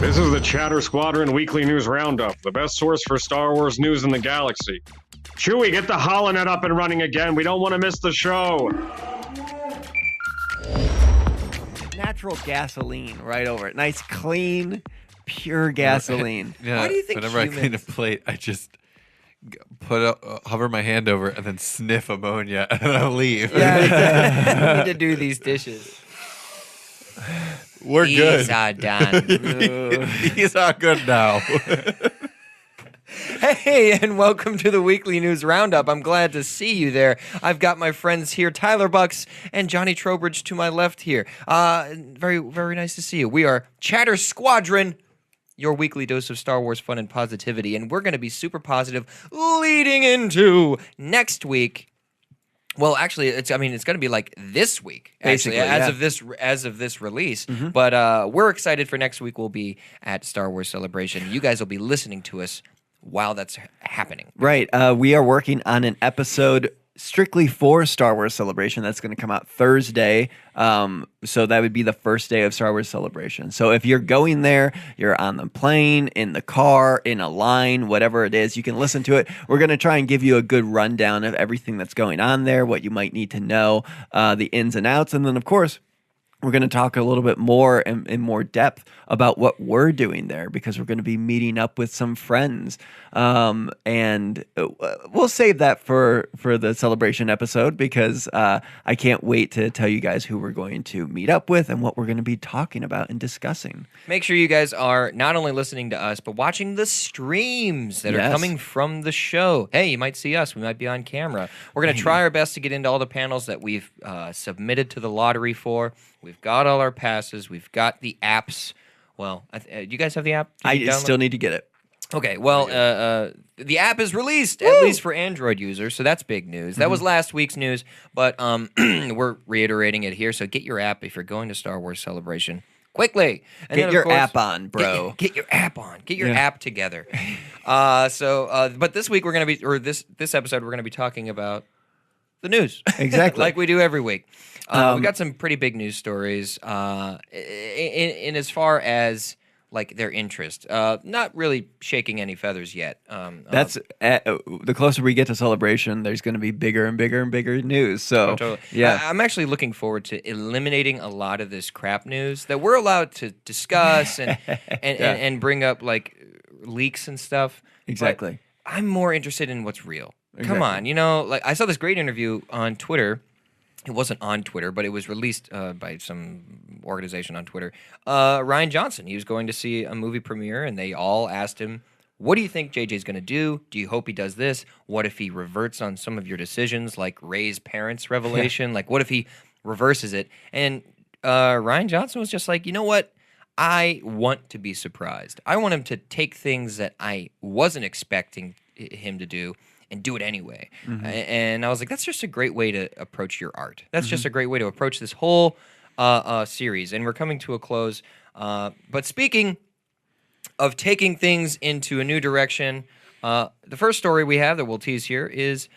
This is the Chatter Squadron Weekly News Roundup, the best source for Star Wars news in the galaxy. Chewie, get the holonet up and running again. We don't want to miss the show. Natural gasoline right over it. Nice, clean, pure gasoline. Yeah, Why do you think whenever I clean a plate, I just hover my hand over it and then sniff ammonia and then I'll leave. Yeah, you need to do these dishes. We're good. These are done. These are good now. Hey, and welcome to the Weekly News Roundup. I'm glad to see you there. I've got my friends here, Tyler Bucks and Johnny Trowbridge to my left here. Very, very nice to see you. We are Chatter Squadron, your weekly dose of Star Wars fun and positivity, and we're going to be super positive leading into next week. Well, actually, it's going to be like this week, actually, as of this release. Mm-hmm. But we're excited for next week. We'll be at Star Wars Celebration. You guys will be listening to us while that's happening. Right. We are working on an episode strictly for Star Wars Celebration that's going to come out Thursday. So that would be the first day of Star Wars Celebration. So if you're going there, you're on the plane, in the car, in a line, whatever it is, you can listen to it. We're going to try and give you a good rundown of everything that's going on there, what you might need to know, the ins and outs. And then, of course, we're going to talk a little bit more in more depth about what we're doing there, because we're going to be meeting up with some friends. And we'll save that for the celebration episode, because I can't wait to tell you guys who we're going to meet up with and what we're going to be talking about and discussing. Make sure you guys are not only listening to us, but watching the streams that are coming from the show. Hey, you might see us. We might be on camera. We're going to try our best to get into all the panels that we've submitted to the lottery for. We've got all our passes. We've got the apps. Well, you guys have the app? I still need to get it. Okay, well, the app is released, at least for Android users, so that's big news. That was last week's news, but we're reiterating it here, so get your app if you're going to Star Wars Celebration quickly. And get then, your course, app on, bro. Get your app on. Get your app together. But this week we're going to be, or this episode we're going to be talking about the news. Exactly. Like we do every week. We got some pretty big news stories in as far as like their interest. Not really shaking any feathers yet. That's the closer we get to Celebration, there's going to be bigger and bigger and bigger news. So, totally. yeah. I'm actually looking forward to eliminating a lot of this crap news that we're allowed to discuss and bring up, like leaks and stuff. Exactly. But I'm more interested in what's real. Exactly. Come on, like I saw this great interview on Twitter. It wasn't on Twitter, but it was released by some organization on Twitter. Rian Johnson, he was going to see a movie premiere, and they all asked him, what do you think JJ's going to do? Do you hope he does this? What if he reverts on some of your decisions, like Rey's parents' revelation? Like, what if he reverses it? And Rian Johnson was just like, you know what? I want to be surprised. I want him to take things that I wasn't expecting him to do and do it anyway. Mm-hmm. And I was like, that's just a great way to approach your art. That's just a great way to approach this whole series. And we're coming to a close. But speaking of taking things into a new direction, the first story we have that we'll tease here is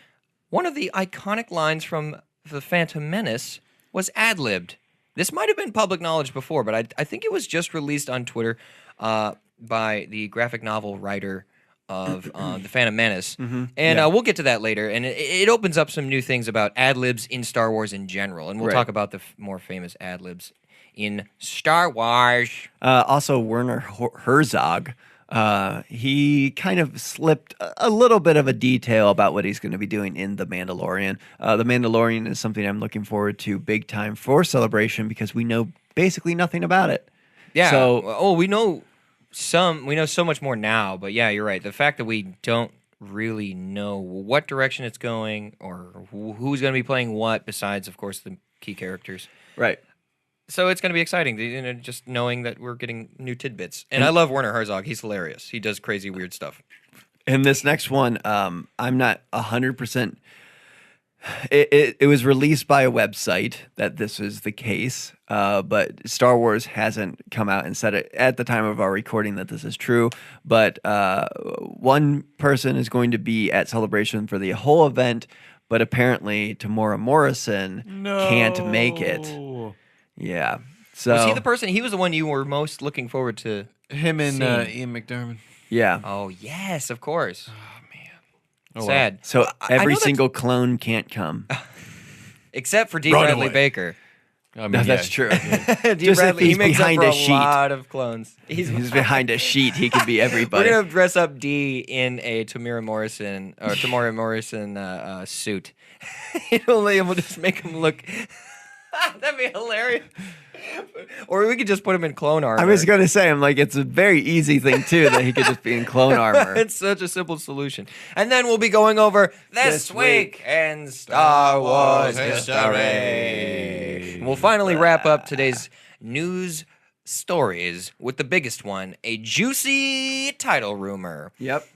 one of the iconic lines from The Phantom Menace was ad-libbed. This might have been public knowledge before, but I think it was just released on Twitter by the graphic novel writer of The Phantom Menace. Mm-hmm. And we'll get to that later. And it opens up some new things about ad-libs in Star Wars in general. And we'll talk about the more famous ad-libs in Star Wars. Also, Werner Herzog, he kind of slipped a little bit of a detail about what he's going to be doing in The Mandalorian. The Mandalorian is something I'm looking forward to big time for Celebration, because we know basically nothing about it. Yeah. So, we know so much more now, but yeah, you're right. The fact that we don't really know what direction it's going or who's going to be playing what, besides, of course, the key characters. Right. So it's going to be exciting, just knowing that we're getting new tidbits. And I love Werner Herzog. He's hilarious. He does crazy, weird stuff. And this next one, I'm not 100%. It was released by a website that this is the case, but Star Wars hasn't come out and said it at the time of our recording that this is true. But one person is going to be at Celebration for the whole event, but apparently Tamora Morrison can't make it. Yeah. So Was he the person? He was the one you were most looking forward to. Him and Seeing. Ian McDermott. yeah. Oh yes, of course. Oh, well. Sad. So I every know that- single clone can't come. except for D. Run Bradley away. Baker. I mean, No, that's yeah. true. D. Just if Bradley, he he's makes up behind for a a sheet. lot of clones. He's behind a sheet. He could be everybody. We're gonna dress up D in a Tamara Morrison suit. We'll just make him look. That'd be hilarious. Or we could just put him in clone armor. I was going to say, I'm like, it's a very easy thing, too, that he could just be in clone armor. It's such a simple solution. And then we'll be going over this week in Star Wars history. And we'll finally wrap up today's news stories with the biggest one, a juicy title rumor. Yep.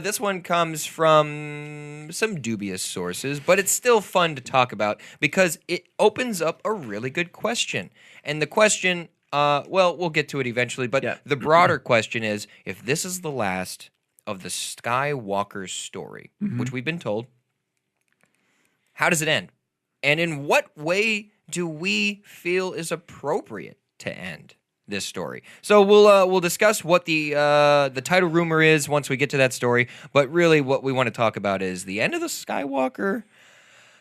This one comes from some dubious sources, but it's still fun to talk about because it opens up a really good question. And the question, we'll get to it eventually, but Yeah. the broader question is, if this is the last of the Skywalker story, which we've been told, how does it end? And in what way do we feel is appropriate to end this story? So we'll discuss what the title rumor is once we get to that story. But really, what we want to talk about is the end of the Skywalker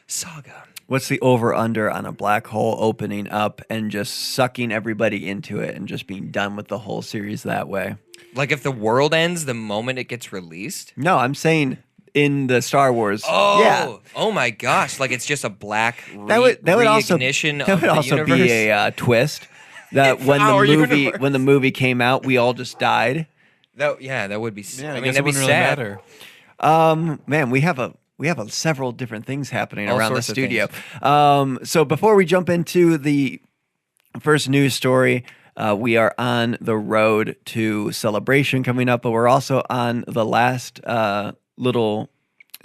saga. What's the over-under on a black hole opening up and just sucking everybody into it and just being done with the whole series that way? Like if the world ends the moment it gets released? No, I'm saying in the Star Wars. Oh, yeah. Oh my gosh! Like it's just a black That would also reignition that of would the also universe. be a twist. That when Our the movie came out, we all just died. That would be. Yeah, I mean, guess that'd it be wouldn't sad. really matter. Man, we have several different things happening All around the sorts of studio. So before we jump into the first news story, we are on the road to Celebration coming up, but we're also on the last little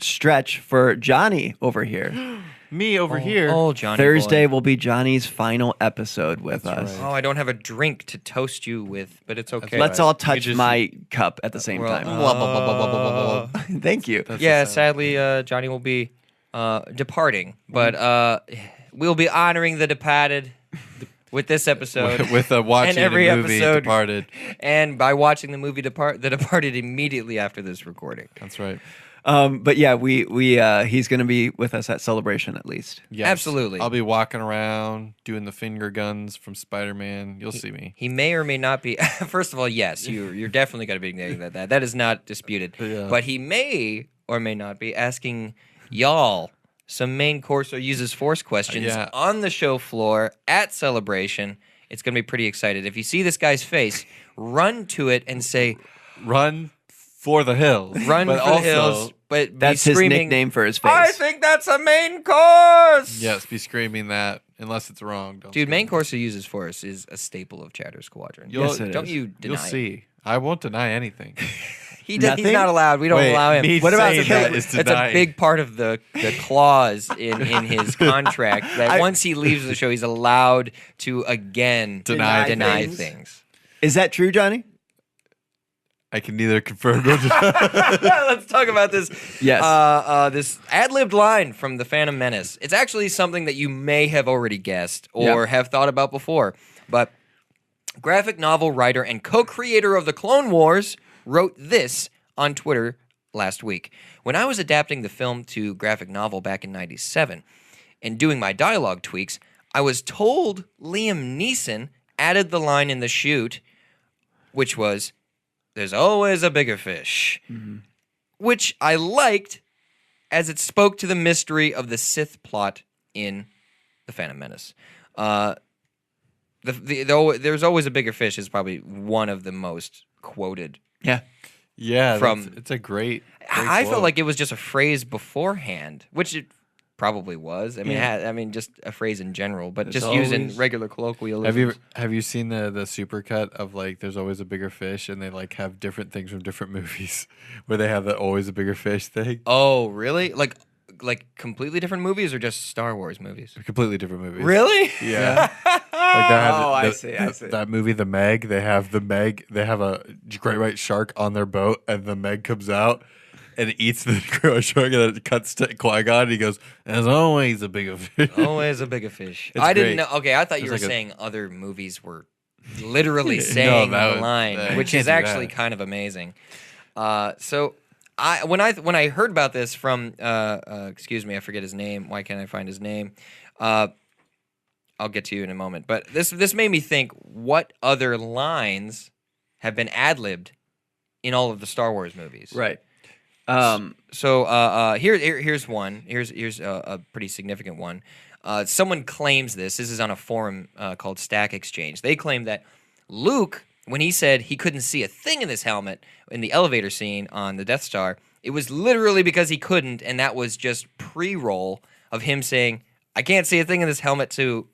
stretch for Johnny over here. Me over here. Oh, Johnny. Thursday boy. will be Johnny's final episode with us. right. Oh, I don't have a drink to toast you with, but it's okay. Let's all You touch just- my cup at the same Well, time. blah, blah, blah, blah, blah, blah, blah. Thank you. That's Yeah, the sound. sadly, Johnny will be departing, but we'll be honoring the departed with this episode. with watching And every the movie episode- Departed. And by watching the movie The Departed immediately after this recording. That's right. But yeah, we he's going to be with us at Celebration at least. Yes. Absolutely. I'll be walking around doing the finger guns from Spider-Man. You'll see me. He may or may not be. First of all, yes, you're definitely going to be doing that. That is not disputed. Yeah. But he may or may not be asking y'all some main course or uses force questions Yeah. on the show floor at Celebration. It's going to be pretty excited. If you see this guy's face, run to it and say, Run for the hills. "Run but for also, the hills!" But be That's his screaming, nickname for his face. I think that's a main course. Yes, be screaming that unless it's wrong. Don't Dude, scream. main course who uses force is a staple of Chatter Squadron. You'll- Yes, it Don't is. you deny You'll it. see. I won't deny anything. He's Nothing? not allowed. We don't Wait, allow him. me What about saying Kate? that is That's a denying. big part of the clause in his contract that once he leaves the show, he's allowed to again Deny things. things. Is that true, Johnny? I can neither confirm nor deny. Let's talk about this. Yes. This ad-libbed line from The Phantom Menace. It's actually something that you may have already guessed or Yep. have thought about before. But graphic novel writer and co-creator of The Clone Wars wrote this on Twitter last week. When I was adapting the film to graphic novel back in 97 and doing my dialogue tweaks, I was told Liam Neeson added the line in the shoot, which was, "There's always a bigger fish," which I liked as it spoke to the mystery of the Sith plot in The Phantom Menace. There's always a bigger fish is probably one of the most quoted. yeah. Yeah, From- it's a great. I felt quote. like it was just a phrase beforehand, which it probably was. I mean, just a phrase in general, but There's just using always- regular colloquialisms. Have you seen the supercut of like there's always a bigger fish and they like have different things from different movies where they have the always a bigger fish thing? Oh, really? Like completely different movies or just Star Wars movies? Completely different movies. Really? Yeah. Like that Oh, I see. That movie, The Meg. They have a great white shark on their boat, and the Meg comes out, and eats the crow shark, and then it cuts to Qui-Gon, and he goes, "There's always a bigger fish." Always a bigger fish. It's I didn't great. know. Okay, I thought you were It's like saying other movies were literally saying that the would- line, you which can't is do actually that. kind of amazing. So when I heard about this from excuse me, I forget his name. Why can't I find his name? I'll get to you in a moment. But this made me think: what other lines have been ad-libbed in all of the Star Wars movies? Right. So here's one. Here's a pretty significant one. Someone claims this. This is on a forum called Stack Exchange. They claim that Luke, when he said he couldn't see a thing in this helmet in the elevator scene on the Death Star, it was literally because he couldn't, and that was just pre-roll of him saying, "I can't see a thing in this helmet" to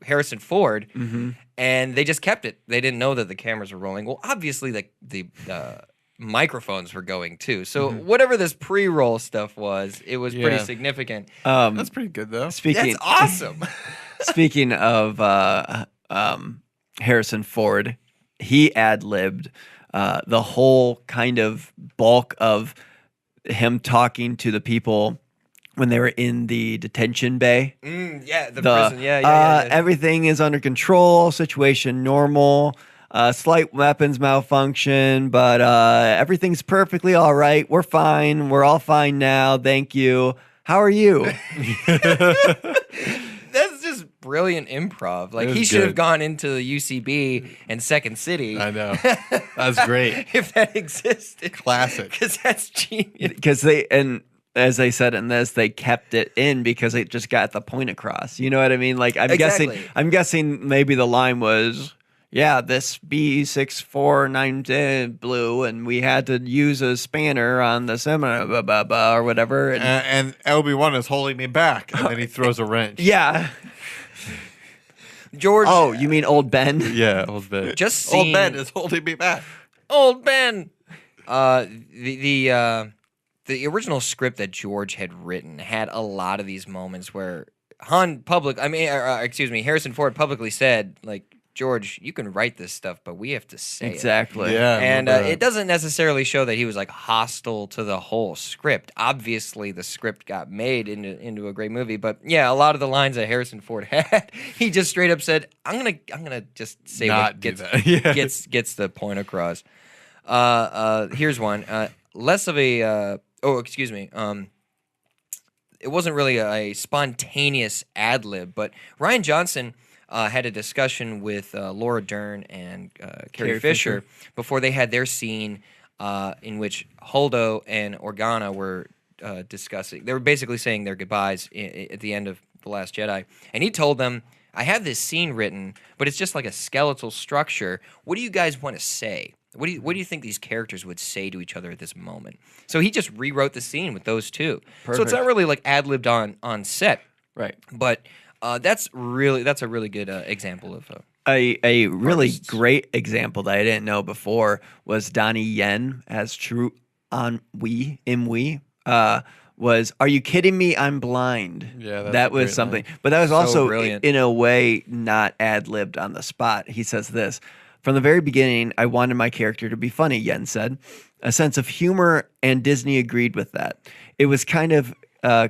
Harrison Ford, and they just kept it. They didn't know that the cameras were rolling. Well, obviously the microphones were going too. So whatever this pre-roll stuff was, it was pretty Yeah. significant. That's pretty good though. Speaking That's awesome. speaking of Harrison Ford, he ad-libbed the whole kind of bulk of him talking to the people when they were in the detention bay. Yeah, the prison. Yeah. Everything is under control, situation normal, slight weapons malfunction, but everything's perfectly all right. We're fine. We're all fine now. Thank you. How are you? That's just brilliant improv. Like It was he should have good. gone into the UCB and Second City I know. That's great. if that existed. Classic. Because that's genius. Because as they said in this, they kept it in because it just got the point across. You know what I mean? Like I'm Exactly. guessing maybe the line was, yeah, this B6490 blew, and we had to use a spanner on the seminar, blah, blah, blah, or whatever. And Obi-Wan is holding me back, and then he throws a wrench. Yeah. George. Oh, you mean old Ben? Yeah, old Ben. Just seeing Old Ben is holding me back. Old Ben. The original script that George had written had a lot of these moments where Harrison Ford publicly said, like, "George, you can write this stuff, but we have to say it." Exactly. Yeah. I And remember that. it doesn't necessarily show that he was like hostile to the whole script. Obviously, the script got made into a great movie, but yeah, a lot of the lines that Harrison Ford had, he just straight up said, "I'm gonna just say Not what do gets that. Yeah. gets the point across." Here's one. Less of a excuse me. It wasn't really a spontaneous ad lib, but Ryan Johnson had a discussion with Laura Dern and Carrie Fisher before they had their scene in which Holdo and Organa were discussing. They were basically saying their goodbyes at the end of The Last Jedi, and he told them, "I have this scene written, but it's just like a skeletal structure. What do you guys want to say? What do you think these characters would say to each other at this moment?" So he just rewrote the scene with those two. So it's not really like ad-libbed on set, Right. but that's a really good example of A really Artists. great example that I didn't know before was Donnie Yen as True on Imwe. Was, "Are you kidding me? I'm blind." Yeah, that's that a was great something. line. But that was So also brilliant. in a way not ad-libbed on the spot. He says this: "From the very beginning, I wanted my character to be funny," Yen said. "A sense of humor, and Disney agreed with that. It was kind of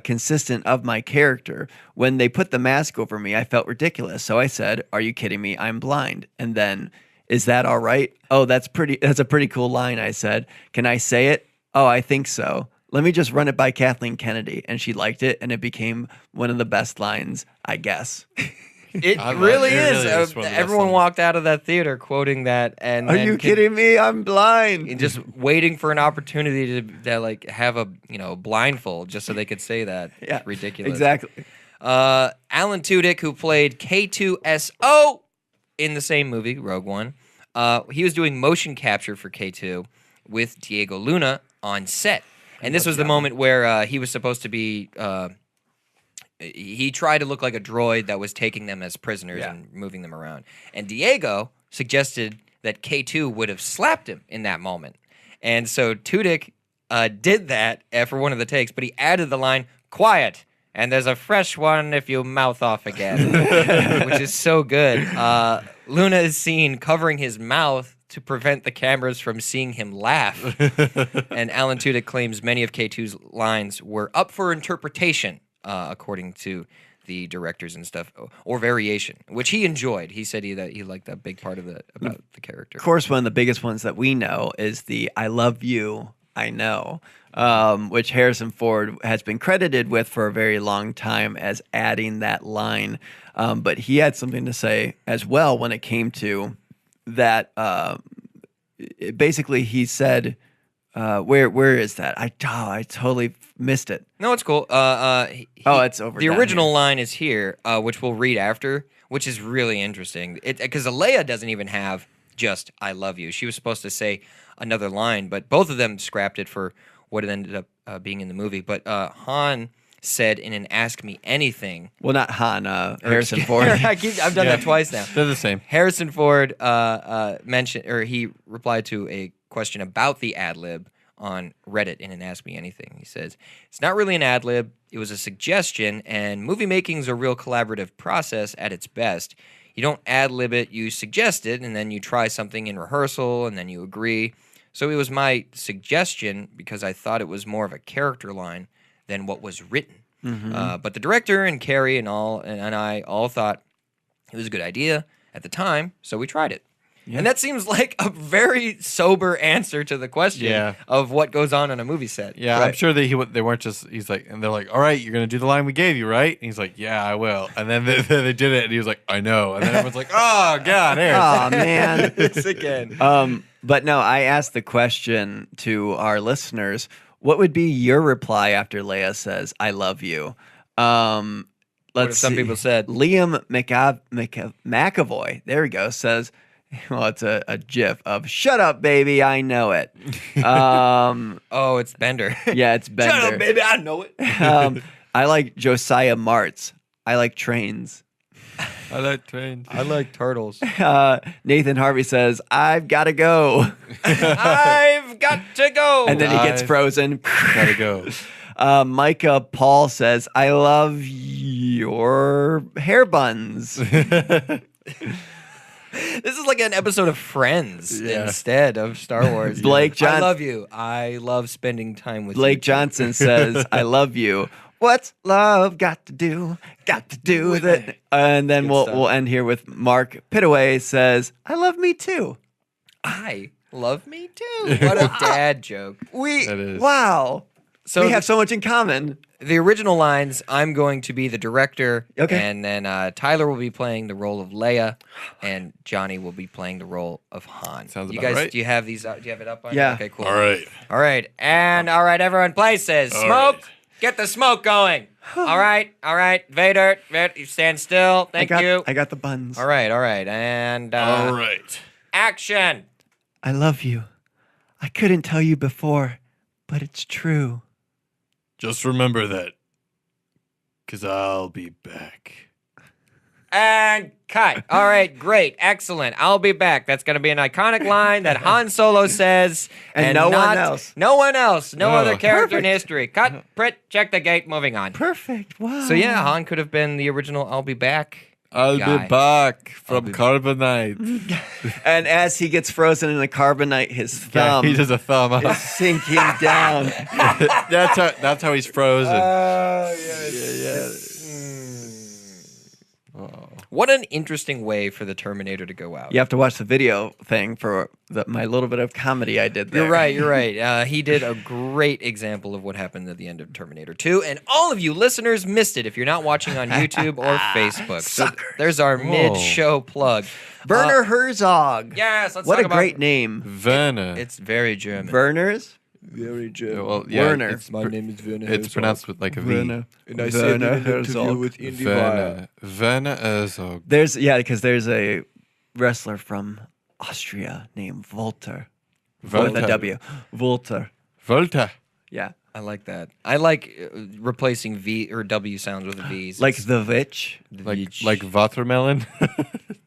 consistent of my character. When they put the mask over me, I felt ridiculous. So I said, 'Are you kidding me? I'm blind.' And then, 'Is that all right?' 'Oh, that's a pretty cool line,' I said. 'Can I say it?' 'Oh, I think so. Let me just run it by Kathleen Kennedy.' And she liked it, and it became one of the best lines, I guess." It I love really it. It is. really is one of the best Everyone lines. walked out of that theater quoting that, and "Are then you kidding me? I'm blind." and just waiting for an opportunity to like have a blindfold just so they could say that. Yeah, It's ridiculous. Exactly. Alan Tudyk, who played K2SO in the same movie, Rogue One, he was doing motion capture for K2 with Diego Luna on set. And this was the moment where he was supposed to be... he tried to look like a droid that was taking them as prisoners and moving them around. And Diego suggested that K2 would have slapped him in that moment. And so Tudyk did that for one of the takes, but he added the line, "Quiet, and there's a fresh one if you mouth off again," which is so good. Luna is seen covering his mouth to prevent the cameras from seeing him laugh. And Alan Tudyk claims many of K2's lines were up for interpretation, according to the directors and stuff, or variation, which he enjoyed. He said he liked that big part of about the character. Of course, one of the biggest ones that we know is the "I love you, I know," which Harrison Ford has been credited with for a very long time as adding that line. But he had something to say as well when it came to that. Basically, he said, "Where is that? I totally missed it." No, it's cool. It's over. The down original here. line is here, which we'll read after, which is really interesting. Because Leia doesn't even have just "I love you." She was supposed to say another line, but both of them scrapped it for what it ended up being in the movie. But Han said in an "Ask Me Anything." Well, not Han. Harrison Ford. I've done that twice now. They're the same. Harrison Ford mentioned, or he replied to a question about the ad-lib on Reddit in an Ask Me Anything. He says, "It's not really an ad-lib. It was a suggestion, and movie making is a real collaborative process at its best. You don't ad-lib it, you suggest it, and then you try something in rehearsal, and then you agree. So it was my suggestion because I thought it was more of a character line than what was written. But the director and Carrie and I all thought it was a good idea at the time, so we tried it." Yeah. And that seems like a very sober answer to the question of what goes on a movie set. Yeah, Right. I'm sure they weren't just. He's like, and they're like, "All right, you're gonna do the line we gave you, right?" And he's like, "Yeah, I will." And then they did it, and he was like, "I know." And then everyone's like, "Oh God, Harris." Oh man. It's again. But no, I asked the question to our listeners: what would be your reply after Leia says, "I love you"? Let's some see. people said? Liam McAvoy. There we go. Says, well, it's a GIF of "Shut up, baby, I know it." Oh, it's Bender. Yeah, it's Bender. Shut up, baby, I know it. I like Josiah Martz. I like trains. I like trains. I like turtles. Nathan Harvey says, "I've got to go." I've got to go. And then he gets frozen. Gotta go. Micah Paul says, "I love your hair buns." This is like an episode of Friends instead of Star Wars. Blake I love you. I love spending time with you. Blake Johnson says, "I love you. What's love got to do? Got to do with it." And then we'll end here with Mark Pitaway says, "I love me too." I love me too. What a dad joke. That is. Wow. So we have so much in common. The original lines, I'm going to be the director, Okay. and then Tyler will be playing the role of Leia, and Johnny will be playing the role of Han. Sounds you about guys, right. Do you have these? Do you have it up on? Yeah. Okay, cool. All right. All right, and all right, everyone, places. All Smoke. right. Get the smoke going. All right, Vader, you stand still. Thank you. I got the buns. All right, and All right. action. I love you. I couldn't tell you before, but it's true. Just remember that, because I'll be back. And cut. All right, great, excellent. I'll be back. That's going to be an iconic line that Han Solo says, And no one else. No one else. No Oh, other character in perfect. history. Cut. Prit. Check the gate. Moving on. Perfect. Wow. So yeah, Han could have been the original "I'll be back." I'll guy. be back from carbonite. And as he gets frozen in the carbonite, his Yeah, thumb he does a thumb is up. sinking down. That's how he's frozen. What an interesting way for the Terminator to go out. You have to watch the video thing for my little bit of comedy I did there. You're right. He did a great example of what happened at the end of Terminator 2, and all of you listeners missed it if you're not watching on YouTube or Facebook. So there's our mid-show plug. Werner Herzog. Yes, let's What talk a great name. Werner. It's very German. Werner's? very German. Well, yeah, Werner. My name is Werner. It's pronounced with like a V. Werner. And I said in an interview with Werner. Werner Herzog. There's because there's a wrestler from Austria named Walter. With a Walter. W. Walter. Volta. Yeah. I like that. I like replacing V or W sounds with V's. Like the witch. Like watermelon.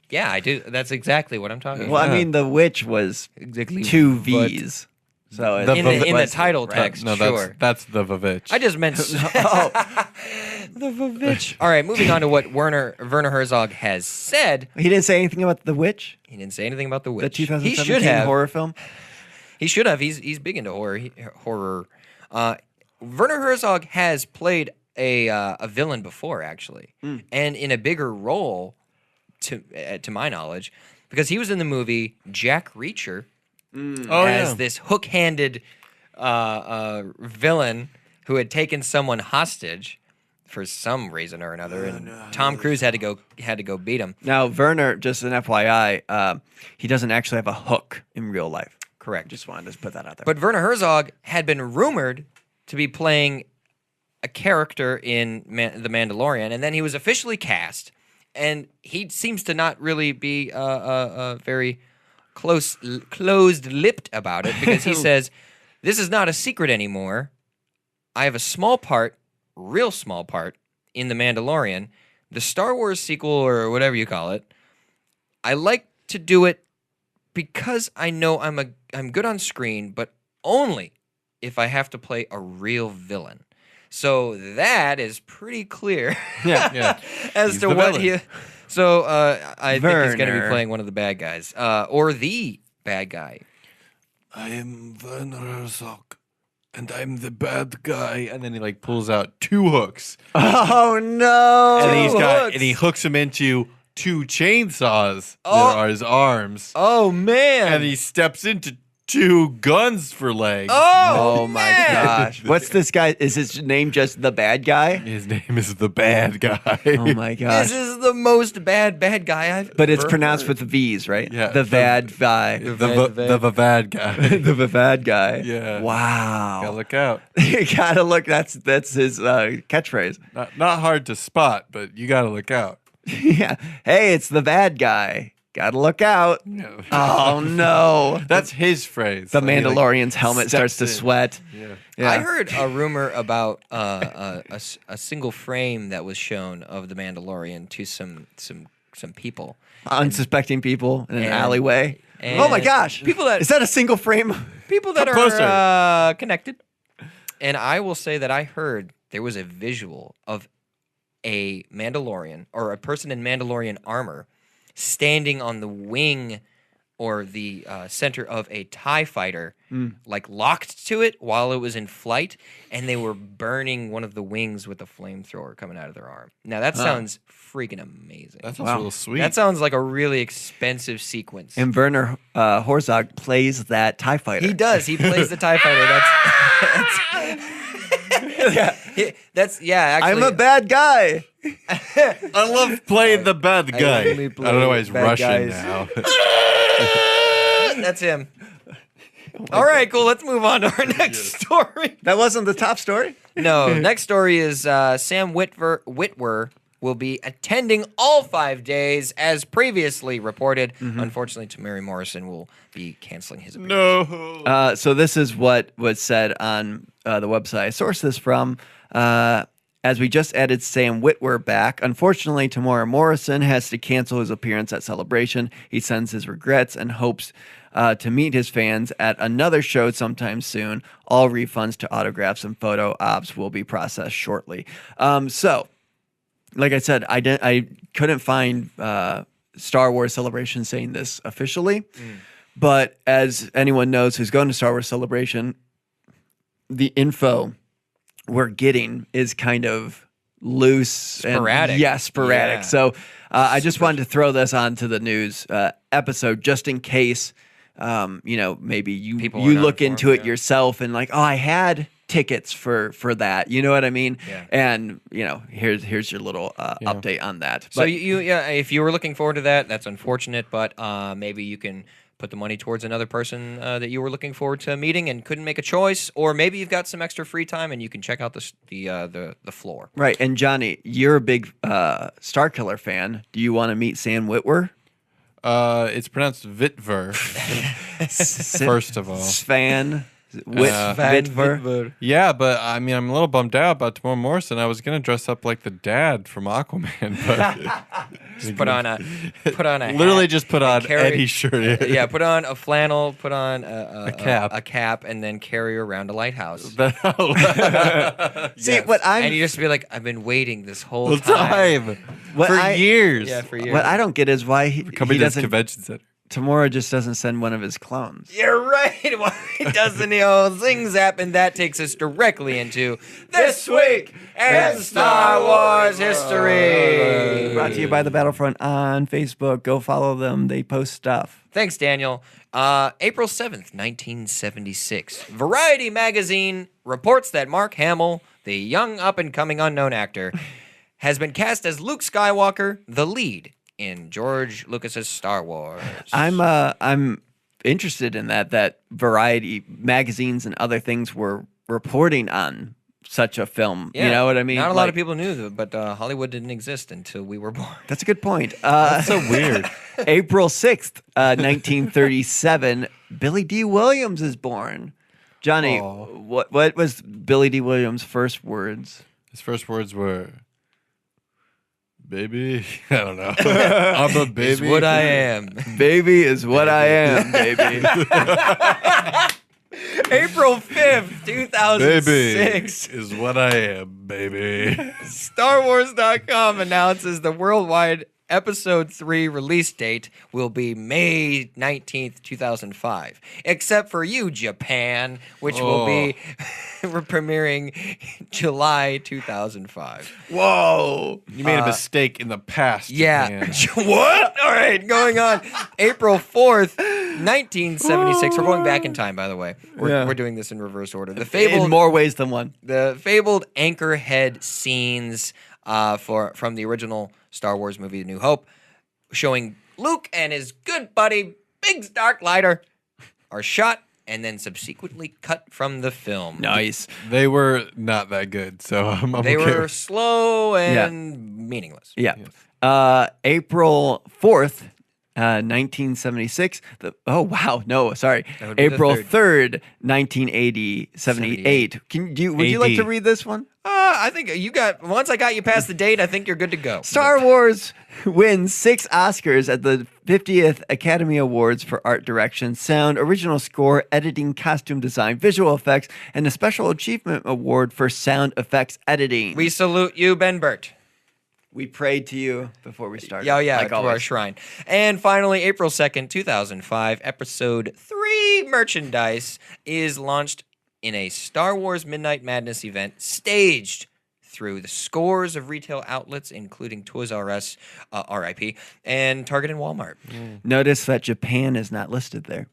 Yeah, I do. That's exactly what I'm talking Well, about. I mean, the witch was Exactly. two V's. So The in the Vavitch. title Right. text, No, sure. that's the Vavitch. I just meant Oh, the Vavitch. All right, moving on to what Werner Herzog has said. he didn't say anything about The Witch, He didn't say anything about the the witch. He 2017 should have. horror film. He should have. He's big into horror. Werner Herzog has played a villain before, actually, and in a bigger role, to my knowledge, because he was in the movie Jack Reacher as this hook-handed villain who had taken someone hostage for some reason or another, and Tom Cruise had to go beat him. Now, Werner, just an FYI, he doesn't actually have a hook in real life. Correct. Just wanted to put that out there. But Werner Herzog had been rumored to be playing a character in The Mandalorian, and then he was officially cast, and he seems to not really be very closed-lipped about it, because he says, "This is not a secret anymore. I have a small part, real small part, in The Mandalorian, the Star Wars sequel, or whatever you call it. I like to do it because I know I'm good on screen, but only if I have to play a real villain." So that is pretty clear Yeah. as He's to the what villain. he. So I think he's going to be Werner. playing one of the bad guys, or the bad guy. I am Werner Herzog, and I'm the bad guy. And then he like pulls out two hooks, Oh no! and he hooks him into two chainsaws that are his arms, Oh man! and he steps into two guns for legs. Oh my gosh! What's this guy? Is his name just the bad guy? His name is the bad guy. Oh my gosh! This is the most bad guy I've. But it's ever pronounced heard. with V's, right? Yeah, the bad guy. the bad guy. The bad guy. Yeah. Wow. Gotta look out. You gotta look. That's his catchphrase. Not hard to spot, but you gotta look out. Yeah. Hey, it's the bad guy. Gotta look out. Yeah. Oh no! That's his phrase. The I mean, like, Mandalorian's helmet starts to steps in. sweat. Yeah. Yeah. I heard a rumor about a single frame that was shown of the Mandalorian to some people. Unsuspecting people in an And- alleyway. and Oh my gosh! people that- Is that a single frame? People that Come are closer. connected. And I will say that I heard there was a visual of a Mandalorian or a person in Mandalorian armor standing on the wing or the center of a TIE fighter, like locked to it while it was in flight, and they were burning one of the wings with a flamethrower coming out of their arm. Now that sounds freaking amazing. That sounds real sweet. That sounds like a really expensive sequence. And Werner Herzog plays that TIE fighter. He does. He plays the TIE fighter. That's actually, I'm a bad guy. I love playing the bad guy. only I play don't know why he's bad Russian guys. now. That's him. All right, cool. Let's move on to our next story. That wasn't the top story? No, next story is Sam Witwer will be attending all 5 days as previously reported. Unfortunately, Tamari Morrison will be canceling his appearance. No. So this is what was said on the website I sourced this from. As we just added Sam Witwer back, unfortunately, Tamara Morrison has to cancel his appearance at Celebration. He sends his regrets and hopes to meet his fans at another show sometime soon. All refunds to autographs and photo ops will be processed shortly. So, like I said, I couldn't find Star Wars Celebration saying this officially, but as anyone knows who's going to Star Wars Celebration, the info we're getting is kind of loose, Sporadic. Sporadic. Yeah. So I just wanted to throw this onto the news episode just in case, maybe you People are not look into informed, it yourself and like, oh, I had tickets for that. You know what I mean? Yeah. And here's your little update on that. So But if you were looking forward to that, that's unfortunate, but maybe you can put the money towards another person that you were looking forward to meeting and couldn't make a choice, or maybe you've got some extra free time and you can check out the floor. right. And Johnny, you're a big Starkiller fan. Do you want to meet Sam Witwer? It's pronounced Vitver. First of all. Svan. Witwer. Yeah, but I mean, I'm a little bummed out about Tamora Morrison. I was gonna dress up like the dad from Aquaman, but Just put on a literally hat just put and on Eddie's shirt. Yeah, put on a flannel, put on a cap. cap, and then carry around a lighthouse. See, what And I'm you just be like, I've been waiting this whole The time what for I- years. Yeah, for years. what I don't get is why he Coming to this doesn't. convention center. Tamora just doesn't send one of his clones. You're right. Why doesn't the old zing zap? And that takes us directly into This Week in Star Wars History. Brought to you by the Battlefront on Facebook. Go follow them. They post stuff. Thanks, Daniel. April 7th, 1976. Variety magazine reports that Mark Hamill, the young up-and-coming unknown actor, has been cast as Luke Skywalker, the lead in George Lucas's Star Wars. I'm interested in that Variety magazines and other things were reporting on such a film. You know what I mean? Not a lot of people knew that, but Hollywood didn't exist until we were born. That's a good point. That's so weird. April 6th, 1937, Billy D. Williams is born. Johnny, what was Billy D. Williams' first words? His first words were, "Baby." I don't know. I'm a baby. Is what I am. Baby is what I am, baby. April 5th, 2006. Baby is what I am, baby. StarWars.com announces the worldwide Episode 3 release date will be May 19th, 2005. Except for you, Japan, which will be premiering July 2005. Whoa. You made a mistake in the past. Yeah. Japan. What? All right, going on. April 4th, 1976. We're going back in time, by the way. We're doing this in reverse order. In more ways than one. The fabled Anchorhead scenes from the original Star Wars movie, A New Hope, showing Luke and his good buddy, Biggs Darklighter, are shot and then subsequently cut from the film. Nice. They were not that good, so I'm They okay. were slow and meaningless. Yeah. April 4th, 1976. Oh, wow. No, sorry. That would be the April third. 3rd, 1978. Would you like to read this one? I think once I got you past the date, I think you're good to go. Star Wars wins 6 Oscars at the 50th Academy Awards for art direction, sound, original score, editing, costume design, visual effects, and a Special Achievement Award for sound effects editing. We salute you, Ben Burt. We prayed to you before we started. Yeah, like to our always. shrine. And finally, April 2nd, 2005, Episode 3 merchandise is launched in a Star Wars Midnight Madness event staged through the scores of retail outlets, including Toys R Us, RIP, and Target and Walmart. Notice that Japan is not listed there.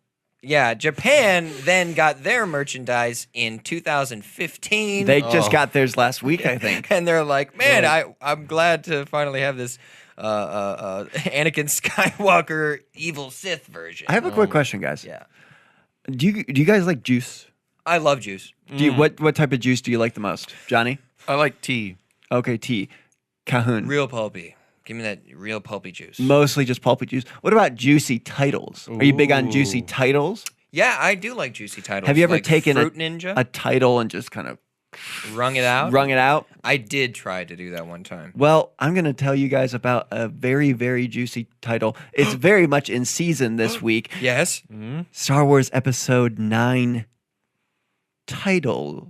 Yeah, Japan then got their merchandise in 2015. They just got theirs last week, I think. And they're like, man, I'm glad to finally have this Anakin Skywalker evil Sith version. I have a quick question, guys. Yeah. Do you guys like juice? I love juice. What type of juice do you like the most, Johnny? I like tea. Okay, tea. Cahoon. Real pulpy. Give me that real pulpy juice. Mostly just pulpy juice. What about juicy titles? Are you big on juicy titles? Yeah, I do like juicy titles. Have you ever like taken Fruit Ninja? a title and just kind of Wrung it out? wrung it out? I did try to do that one time. Well, I'm going to tell you guys about a very, very juicy title. It's very much in season this week. Yes? Star Wars Episode 9 title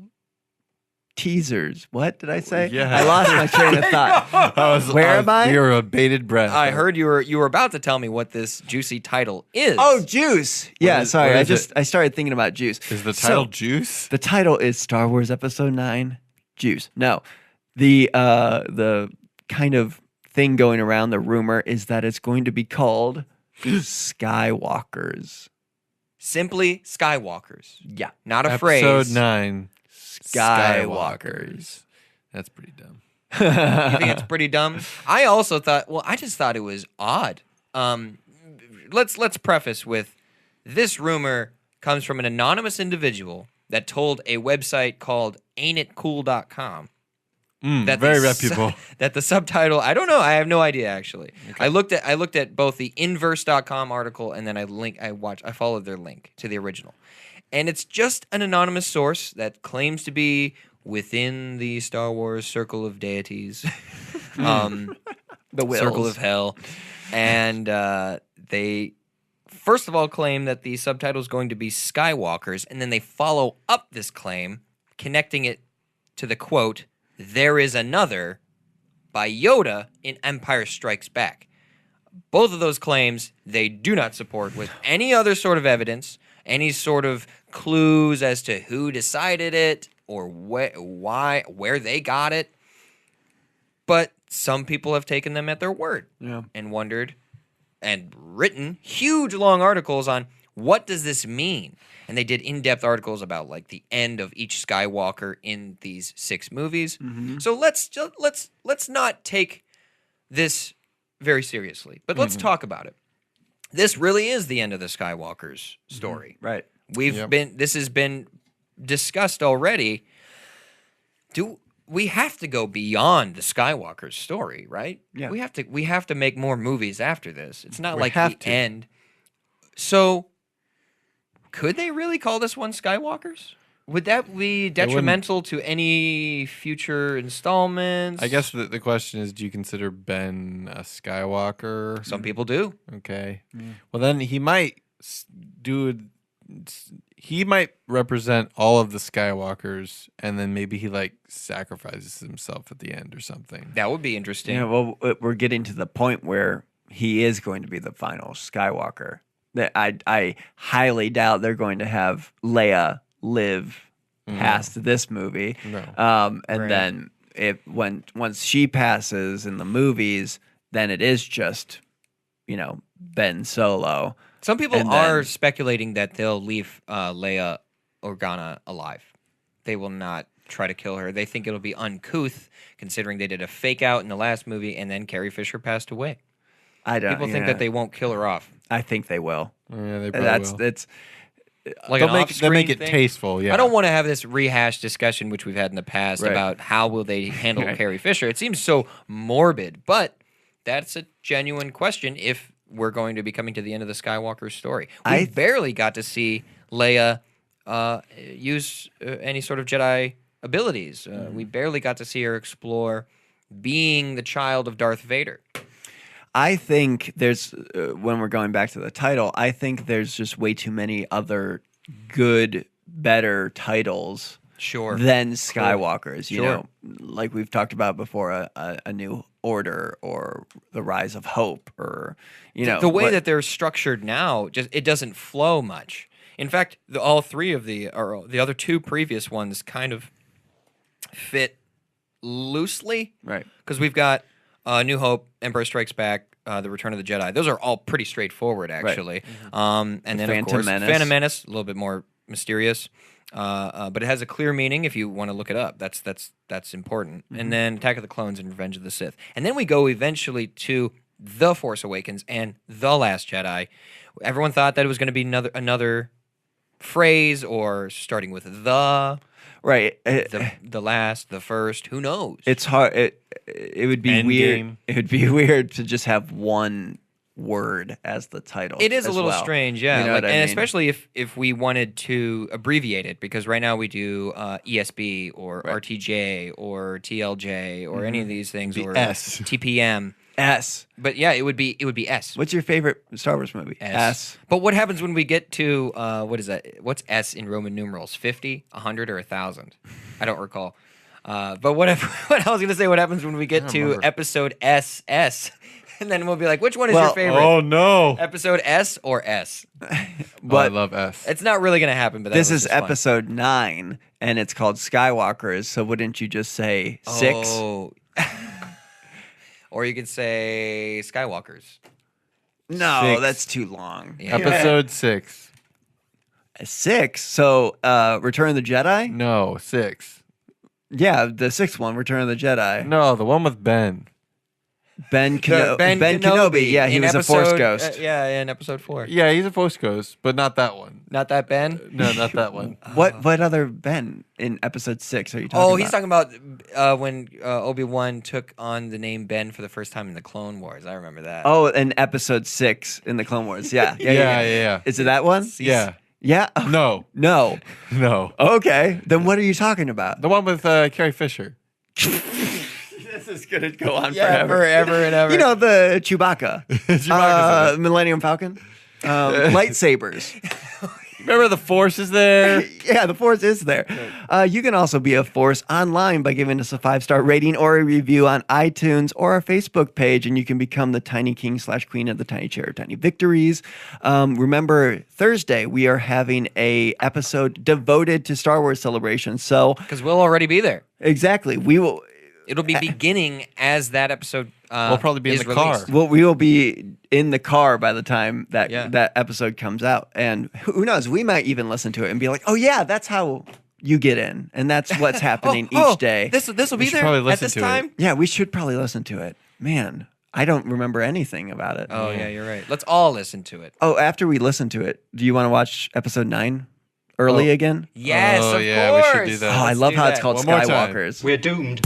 teasers. What did I say? Yeah. I lost my train of thought. Where am I? You're a bated breath. I heard you were about to tell me what this juicy title is. Oh, juice. Yeah, is- sorry. what is I started thinking about juice. Is the title So, Juice? the title is Star Wars Episode 9 Juice. No. The kind of thing going around, the rumor is that it's going to be called Skywalkers. Simply Skywalkers. Yeah. Not a Episode phrase. 9. Skywalkers. That's pretty dumb. You think it's pretty dumb? I also thought. Well, I just thought it was odd. Let's preface with this rumor comes from an anonymous individual that told a website called AintItCool.com. That Very the reputable. That the subtitle, I don't know. I have no idea actually. I looked at both the inverse.com article and then I followed their link to the original. And it's just an anonymous source that claims to be within the Star Wars circle of deities, The Wills. circle of hell. And they, first of all, claim that the subtitle is going to be Skywalkers. And then they follow up this claim, connecting it to the quote, "There is another," by Yoda in Empire Strikes Back. Both of those claims they do not support with any other sort of evidence, any sort of clues as to who decided it or where they got it. But some people have taken them at their word and wondered and written huge long articles on what does this mean? And they did in-depth articles about like the end of each Skywalker in these 6 movies. So let's not take this very seriously, but let's talk about it. This really is the end of the Skywalker's story. Right. This has been discussed already. We have to go beyond the Skywalker's story, right? Yeah. We have to make more movies after this. It's not like have the to. end. So could they really call this one Skywalkers? Would that be detrimental to any future installments? I guess the question is, do you consider Ben a Skywalker? Some people do. Okay. Well, then he might he might represent all of the Skywalkers, and then maybe he like sacrifices himself at the end or something. That would be interesting. Yeah, well, we're getting to the point where he is going to be the final Skywalker. That I highly doubt they're going to have Leia live past this movie. No. And Right. then once she passes in the movies, then it is just Ben Solo. Some people And are then- speculating that they'll leave Leia Organa alive. They will not try to kill her. They think it'll be uncouth, considering they did a fake out in the last movie, and then Carrie Fisher passed away. I don't. People think that they won't kill her off. I think they will. Yeah, they probably will. It's Like They'll an make off-screen it thing. tasteful. Yeah. I don't want to have this rehashed discussion, which we've had in the past, Right. about how will they handle Right. Carrie Fisher. It seems so morbid, but that's a genuine question if we're going to be coming to the end of the Skywalker story. We barely got to see Leia use any sort of Jedi abilities. We barely got to see her explore being the child of Darth Vader. I think there's when we're going back to the title, I think there's just way too many other good, better titles Sure. than Skywalkers. You Sure. know, like we've talked about before, a New Order or the Rise of Hope, or The way that they're structured now, it doesn't flow much. In fact, all three of the other 2 previous ones kind of fit loosely. right. Because we've got New Hope, Empire Strikes Back, The Return of the Jedi. Those are all pretty straightforward, actually. And then, of Phantom course, Menace. Phantom Menace, a little bit more mysterious. But it has a clear meaning if you want to look it up. That's important. And then Attack of the Clones and Revenge of the Sith. And then we go eventually to The Force Awakens and The Last Jedi. Everyone thought that it was going to be another phrase or starting with the Right. last, the first. Who knows? It's hard. It would be Endgame. weird. It would be weird to just have one word as the title. It is a as little well. strange, yeah. You know what I mean? Especially if we wanted to abbreviate it, because right now we do ESB or RTJ or TLJ or any of these things, or S. TPM. S. But yeah, it would be S. What's your favorite Star Wars movie? S. But what happens when we get to what is that? What's S in Roman numerals? 50, 100, or 1,000? I don't recall. But what I was going to say, what happens when we get to remember. episode SS? And then we'll be like, which one is your favorite? Oh no! Episode S or S? I But love S. It's not really going to happen, but that this was is just fun. episode 9, and it's called Skywalkers. So wouldn't you just say 6? Oh. Or you could say Skywalkers. No, 6. that's too long. Yeah. Episode 6. 6. So Return of the Jedi. No, 6. Yeah, the 6th one, Return of the Jedi. No, the one with Ben. Ben Kenobi. Kenobi. Yeah, he in was a Force episode- ghost. yeah, in episode 4. Yeah, he's a Force ghost, but not that one. Not that Ben? No, not that one. What other Ben in episode 6 are you talking about? Oh, he's talking about when Obi-Wan took on the name Ben for the first time in the Clone Wars. I remember that. Oh, in episode 6 in the Clone Wars. Yeah. Yeah. Is it that one? Yeah. Yeah. No, No. no. Okay. Then what are you talking about? The one with Carrie Fisher. This is gonna go on Yeah, forever and ever. You know the Chewbacca, Chewbacca's in it. Millennium Falcon, lightsabers. Remember the Force is there? Yeah, the Force is there. You can also be a Force online by giving us a 5-star rating or a review on iTunes or our Facebook page, and you can become the Tiny King / Queen of the Tiny Chair of Tiny Victories. Remember, Thursday we are having a episode devoted to Star Wars Celebration. So Because we'll already be there. exactly, we will. It'll be beginning as that episode. We'll probably be in is the car. released. Well, we will be in the car by the time that Yeah. that episode comes out, and who knows? We might even listen to it and be like, "Oh yeah, that's how you get in, and that's what's happening each day." This will We be should there probably at listen this to it. time. Yeah, we should probably listen to it. Man, I don't remember anything about it. Oh yeah, you're right. Let's all listen to it. Oh, after we listen to it, do you want to watch episode 9 early again? Yes, Oh, of yeah, we should course. do Oh, that. I Let's love do how it's that. called One more time. Skywalkers. We're doomed.